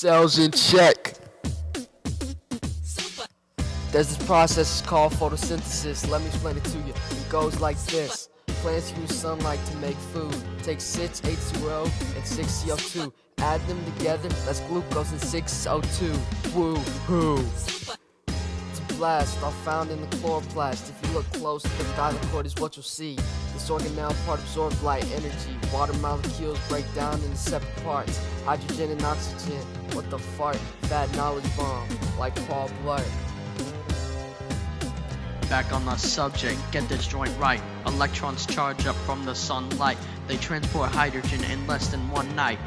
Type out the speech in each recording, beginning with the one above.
Cells in check. There's this process called photosynthesis. Let me explain it to you. It goes like this. Plants use sunlight to make food. Take 6 H2O and 6 CO2. Add them together, that's glucose and 6 O2. Woo-hoo. It's a blast, all found in the chloroplast. If you look close, the thylakoid is what you'll see. This organelle part absorbs light energy. Water molecules break down into separate parts. Hydrogen and oxygen. What the fart? Fat knowledge bomb, like Paul Blart. Back on the subject, get this joint right. Electrons charge up from the sunlight. They transport hydrogen in less than one night.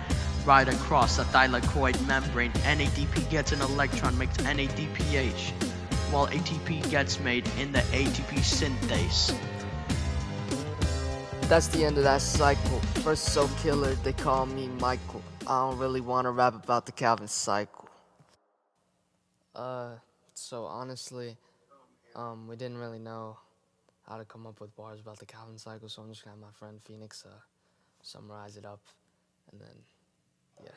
Right across the thylakoid membrane. NADP gets an electron, makes NADPH, while ATP gets made in the ATP synthase. That's the end of that cycle. First so killer, they call me Michael. I don't really want to rap about the Calvin cycle. So honestly, we didn't really know how to come up with bars about the Calvin cycle, so I'm just gonna have my friend Phoenix summarize it up, and then, yeah.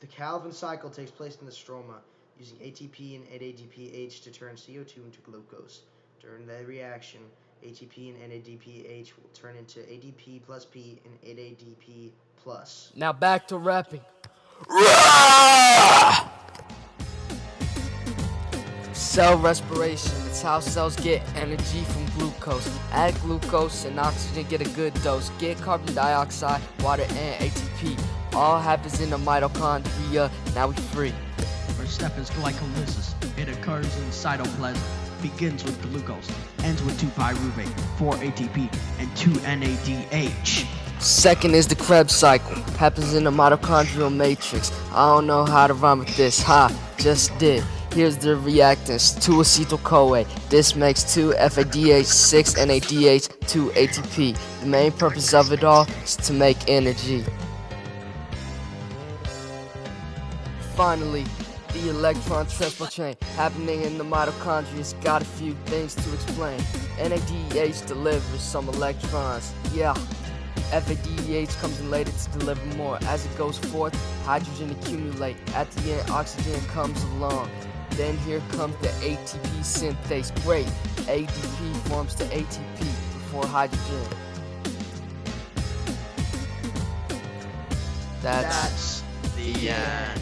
The Calvin cycle takes place in the stroma, using ATP and NADPH to turn CO2 into glucose. During the reaction, ATP and NADPH will turn into ADP plus P and NADP plus. Now back to rapping. Cell respiration, it's how cells get energy from glucose. Add glucose and oxygen, get a good dose. Get carbon dioxide, water, and ATP. All happens in the mitochondria, now we free. First step is glycolysis. It occurs in cytoplasm. Begins with glucose, ends with 2-pyruvate, 4 ATP, and 2 NADH. Second is the Krebs cycle, happens in the mitochondrial matrix. I don't know how to rhyme with this, just did. Here's the reactants, 2-acetyl-CoA. This makes 2 FADH, 6 NADH, 2 ATP. The main purpose of it all is to make energy. Finally, the electron transport chain happening in the mitochondria's got a few things to explain. NADH delivers some electrons, yeah. FADH comes in later to deliver more. As it goes forth, hydrogen accumulate. At the end, oxygen comes along. Then here comes the ATP synthase. Great, ADP forms the ATP before hydrogen. That's the end.